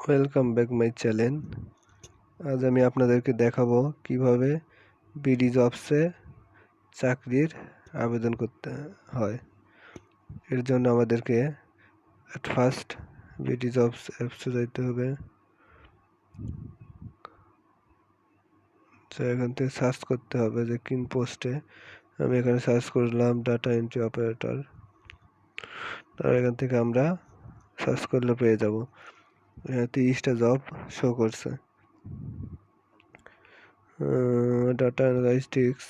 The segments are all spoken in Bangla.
Welcome back my channel. আজ আমি আপনাদেরকে দেখাবো কিভাবে বিডি জবসে চাকরির আবেদন করতে হয়। এর জন্য আমাদেরকে অ্যাট ফার্স্ট বিডি জবস অ্যাপসে যেতে হবে। তো এখান থেকে সার্চ করতে হবে যে কোন পোস্টে। আমি এখানে সার্চ করলাম ডাটা এন্ট্রি অপারেটর। আর এখান থেকে আমরা সার্চ করলে পেয়ে যাব। এখানে 30টা জব শো করছে। ডাটা অ্যানালাইটিক্স,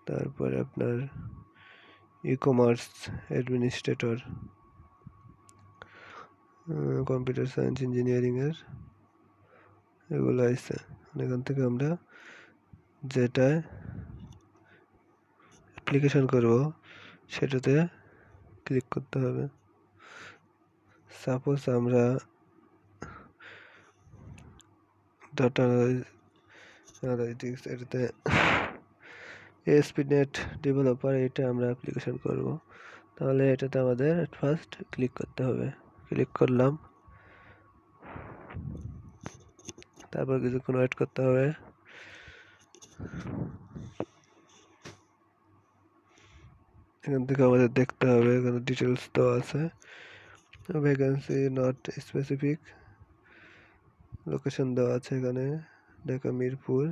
তারপরে আপনার ই-কমার্স অ্যাডমিনিস্ট্রেটর, কম্পিউটার সায়েন্স ইঞ্জিনিয়ারিংয়ের এগুলো আছে। এখান থেকে আমরা যেটায় অ্যাপ্লিকেশন করব সেটাতে ক্লিক করতে হবে। সাপোজ আমরা ডাটা অ্যানালাইটিক্স এটাতে ASP.NET ডেভেলপার এটা আমরা অ্যাপ্লিকেশন করব। তাহলে এটাতে আমাদের ফার্স্ট ক্লিক করতে হবে। ক্লিক করলাম, তারপর কিছুক্ষণ ওয়েট করতে হবে। এখান থেকে আমাদের দেখতে হবে, এখানে ডিটেলস দেওয়া আছে। ভ্যাকেন্সি নট স্পেসিফিক, লোকেশন দেওয়া আছে এখানে ঢাকা মিরপুর,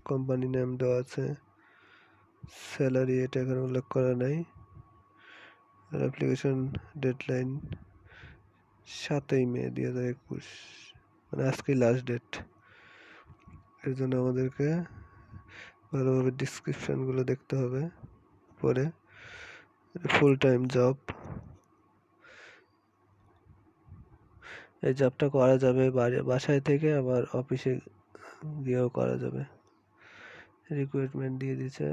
কোম্পানি নেম দেওয়া আছে, স্যালারি এটা এখানে উল্লেখ করা নাই। আর অ্যাপ্লিকেশন ডেডলাইন 7ই মে 2021, মানে আজকেই লাস্ট ডেট। এর জন্য আমাদেরকে ভালোভাবে ডিসক্রিপশনগুলো দেখতে হবে। পরে ফুল টাইম জব, এই জবটা করা যাবে বাসায় থেকে, আবার অফিসে গিয়েও করা যাবে। রিক্রুটমেন্ট দিয়ে দিচ্ছে।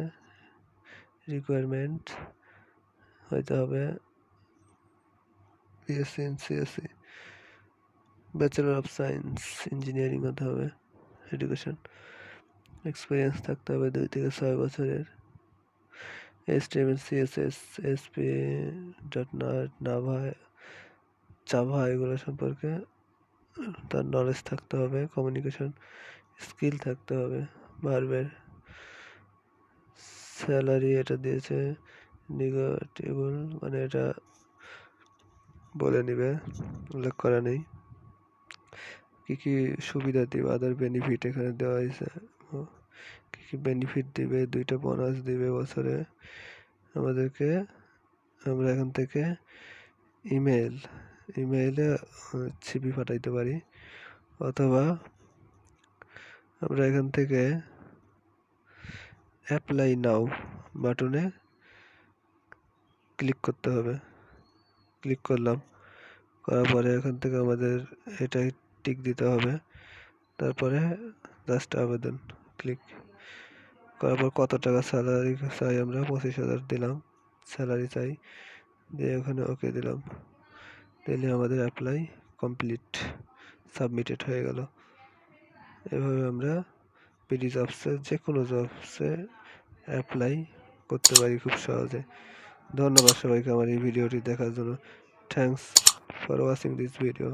রিকোয়ারমেন্ট হইতে হবে BSc in CSC, bachelor of science engineering হতে হবে। এডুকেশন এক্সপিরিয়েন্স থাকতে হবে 2 থেকে 6 বছরের। HTML CSS ASP.NET জাভা এগুলো সম্পর্কে তার নলেজ থাকতে হবে। কমিউনিকেশন স্কিল থাকতে হবে। ভার্বের স্যালারি এটা দিয়েছে নেগোটিয়েবল, মানে এটা বলে নিবে, উল্লেখ করা নেই। কি কি সুবিধা দিবে, আদার বেনিফিট এখানে দেওয়া হয়েছে। কি কি বেনিফিট দিবে, 2টা বোনাস দিবে বছরে আমাদেরকে। আমরা এখান থেকে ইমেইলে সিভি পাঠাইতে পারি, অথবা আমরা এখান থেকে অ্যাপ্লাই নাও বাটনে ক্লিক করতে হবে। ক্লিক করলাম, করার পরে এখান থেকে আমাদের এটাই টিক দিতে হবে। তারপরে জাস্ট আবেদন ক্লিক করার পর কত টাকা স্যালারি চাই, আমরা 25,000 দিলাম স্যালারি চাই, দিয়ে ওখানে ওকে দিলাম। দিলে আমাদের অ্যাপ্লাই কমপ্লিট, সাবমিটেড হয়ে গেল। এভাবে আমরা বিডি জবসে যে কোনো জবসে অ্যাপ্লাই করতে পারি খুব সহজে। ধন্যবাদ সবাইকে আমার এই ভিডিওটি দেখার জন্য। Thanks for watching this video.